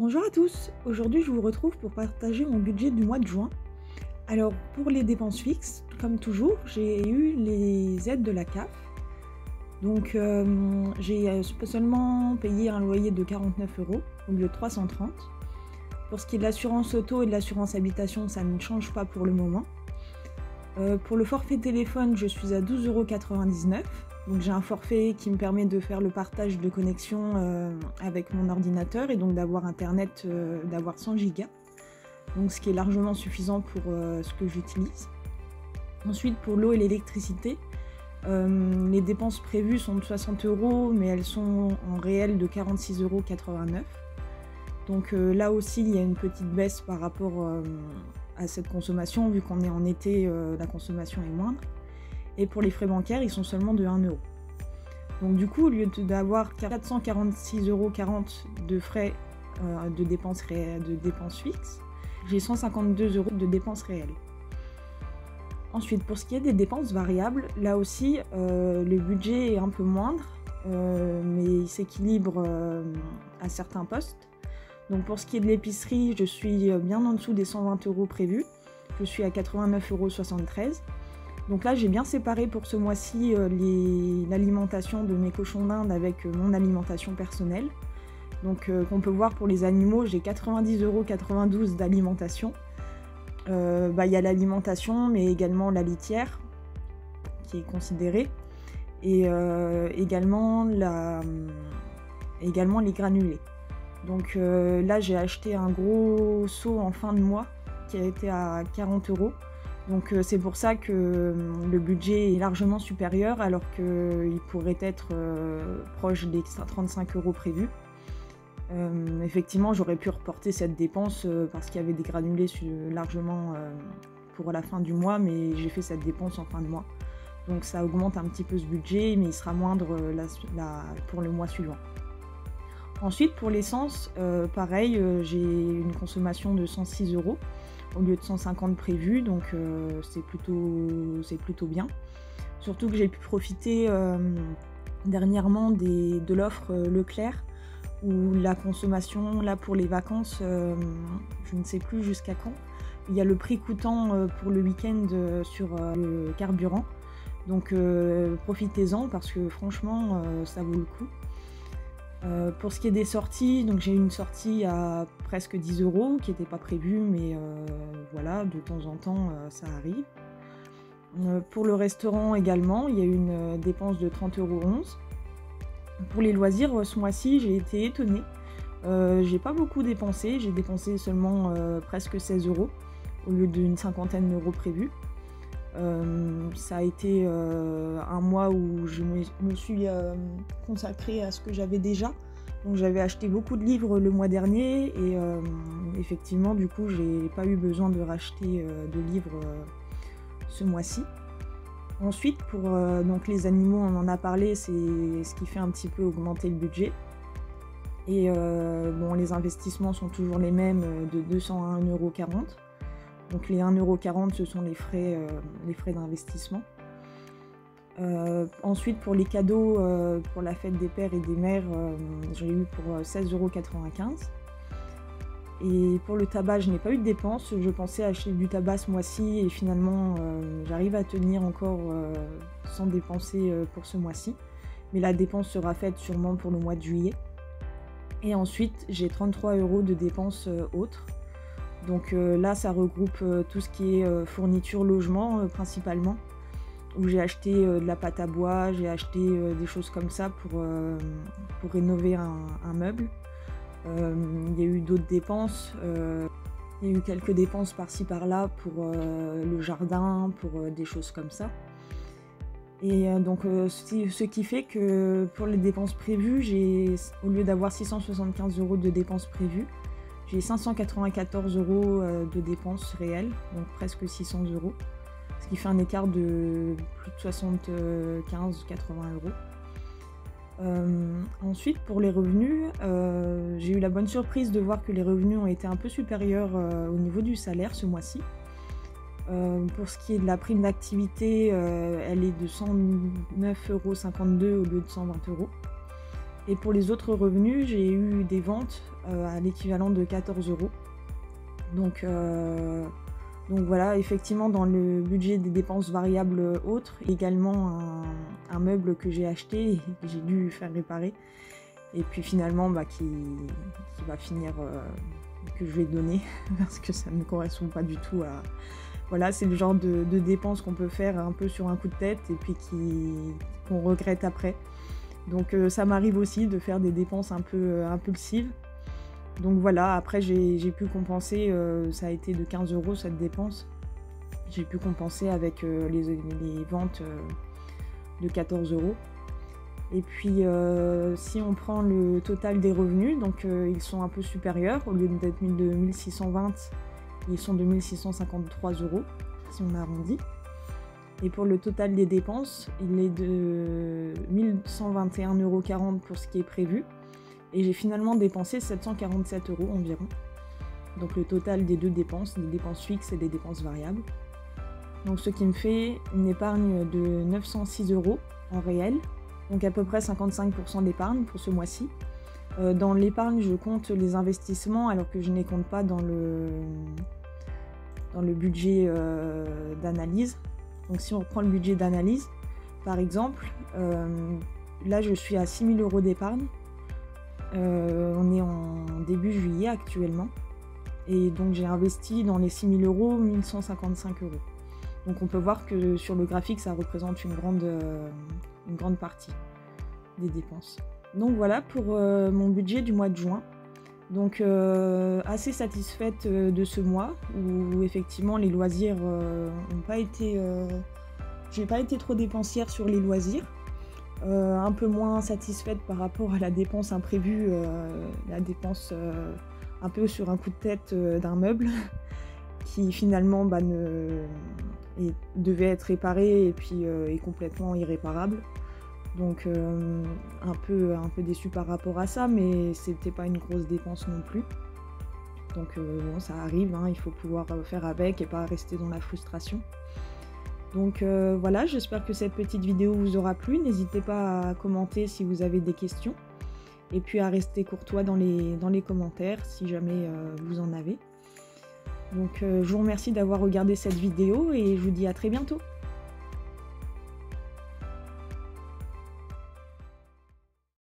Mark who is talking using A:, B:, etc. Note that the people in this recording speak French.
A: Bonjour à tous, aujourd'hui je vous retrouve pour partager mon budget du mois de juin. Alors pour les dépenses fixes, comme toujours, j'ai eu les aides de la CAF. Donc j'ai seulement payé un loyer de 49 € au lieu de 330. Pour ce qui est de l'assurance auto et de l'assurance habitation, ça ne change pas pour le moment. Pour le forfait téléphone, je suis à 12,99 €. Donc j'ai un forfait qui me permet de faire le partage de connexion avec mon ordinateur et donc d'avoir internet, d'avoir 100 Go. Donc ce qui est largement suffisant pour ce que j'utilise. Ensuite pour l'eau et l'électricité, les dépenses prévues sont de 60 € mais elles sont en réel de 46,89 €. Donc là aussi il y a une petite baisse par rapport à cette consommation, vu qu'on est en été, la consommation est moindre. Et pour les frais bancaires, ils sont seulement de 1 €. Donc du coup, au lieu d'avoir 446,40 € de frais de dépenses fixes, j'ai 152 € de dépenses réelles. Ensuite, pour ce qui est des dépenses variables, là aussi, le budget est un peu moindre, mais il s'équilibre à certains postes. Donc pour ce qui est de l'épicerie, je suis bien en dessous des 120 € prévus. Je suis à 89,73 €. Donc là, j'ai bien séparé pour ce mois-ci l'alimentation de mes cochons d'Inde avec mon alimentation personnelle. Donc qu'on peut voir pour les animaux, j'ai 90,92 € d'alimentation. Il y a l'alimentation, mais également la litière qui est considérée. Et également les granulés. Donc là, j'ai acheté un gros seau en fin de mois qui a été à 40 €. Donc c'est pour ça que le budget est largement supérieur alors qu'il pourrait être proche des 35 € prévus. Effectivement, j'aurais pu reporter cette dépense parce qu'il y avait des granulés largement pour la fin du mois, mais j'ai fait cette dépense en fin de mois. Donc ça augmente un petit peu ce budget, mais il sera moindre pour le mois suivant. Ensuite, pour l'essence, pareil, j'ai une consommation de 106 € au lieu de 150 prévus, donc c'est plutôt bien. Surtout que j'ai pu profiter dernièrement de l'offre Leclerc, où la consommation, là pour les vacances, je ne sais plus jusqu'à quand, il y a le prix coûtant pour le week-end sur le carburant. Donc profitez-en parce que franchement, ça vaut le coup. Pour ce qui est des sorties, donc j'ai une sortie à presque 10 € qui n'était pas prévue, mais voilà, de temps en temps ça arrive. Pour le restaurant également, il y a une dépense de 30,11 €. Pour les loisirs, ce mois-ci, j'ai été étonnée. J'ai pas beaucoup dépensé, j'ai dépensé seulement presque 16 € au lieu d'une cinquantaine d'euros prévus. Ça a été un mois où je me suis consacrée à ce que j'avais déjà. Donc j'avais acheté beaucoup de livres le mois dernier et effectivement du coup j'ai pas eu besoin de racheter de livres ce mois-ci. Ensuite pour donc les animaux, on en a parlé, c'est ce qui fait un petit peu augmenter le budget. Et bon, les investissements sont toujours les mêmes de 201,40 €. Donc les 1,40 € ce sont les frais d'investissement. Ensuite pour les cadeaux, pour la fête des pères et des mères, j'ai eu pour 16,95 €. Et pour le tabac, je n'ai pas eu de dépenses. Je pensais acheter du tabac ce mois-ci et finalement j'arrive à tenir encore sans dépenser pour ce mois-ci. Mais la dépense sera faite sûrement pour le mois de juillet. Et ensuite j'ai 33 € de dépenses autres. Donc là, ça regroupe tout ce qui est fourniture logement principalement, où j'ai acheté de la pâte à bois, j'ai acheté des choses comme ça pour rénover un meuble. Il y a eu d'autres dépenses, il y a eu quelques dépenses par-ci par-là pour le jardin, pour des choses comme ça. Et donc ce qui fait que pour les dépenses prévues, au lieu d'avoir 675 € de dépenses prévues, j'ai 594 € de dépenses réelles, donc presque 600 €, ce qui fait un écart de plus de 75-80 €. Ensuite, pour les revenus, j'ai eu la bonne surprise de voir que les revenus ont été un peu supérieurs au niveau du salaire ce mois-ci. Pour ce qui est de la prime d'activité, elle est de 109,52 € au lieu de 120 €. Et pour les autres revenus, j'ai eu des ventes à l'équivalent de 14 €. Donc voilà, effectivement, dans le budget des dépenses variables autres, également un meuble que j'ai acheté et que j'ai dû faire réparer. Et puis finalement, qui va finir, que je vais donner, parce que ça ne correspond pas du tout à... Voilà, c'est le genre de dépenses qu'on peut faire un peu sur un coup de tête et puis qu'on regrette après. Donc ça m'arrive aussi de faire des dépenses un peu impulsives. Donc voilà, après j'ai pu compenser, ça a été de 15 € cette dépense. J'ai pu compenser avec les ventes de 14 €. Et puis si on prend le total des revenus, donc ils sont un peu supérieurs. Au lieu d'être de 1620, ils sont de 1653 € si on arrondit. Et pour le total des dépenses, il est de 1121,40 € pour ce qui est prévu. Et j'ai finalement dépensé 747 € environ. Donc le total des deux dépenses, des dépenses fixes et des dépenses variables. Donc ce qui me fait une épargne de 906 € en réel. Donc à peu près 55% d'épargne pour ce mois-ci. Dans l'épargne, je compte les investissements alors que je ne les compte pas dans le budget d'analyse. Donc si on reprend le budget d'analyse, par exemple, là je suis à 6 000 € d'épargne. On est en début juillet actuellement. Et donc j'ai investi dans les 6 000 € 1155 €. Donc on peut voir que sur le graphique, ça représente une grande partie des dépenses. Donc voilà pour mon budget du mois de juin. Donc assez satisfaite de ce mois où effectivement les loisirs n'ont pas été... j'ai pas été trop dépensière sur les loisirs. Un peu moins satisfaite par rapport à la dépense imprévue, la dépense un peu sur un coup de tête d'un meuble qui finalement devait être réparé et puis est complètement irréparable. Donc un peu déçue par rapport à ça, mais c'était pas une grosse dépense non plus. Donc bon, ça arrive, hein, il faut pouvoir faire avec et pas rester dans la frustration. Donc voilà, j'espère que cette petite vidéo vous aura plu. N'hésitez pas à commenter si vous avez des questions. Et puis à rester courtois dans les commentaires si jamais vous en avez. Donc je vous remercie d'avoir regardé cette vidéo et je vous dis à très bientôt.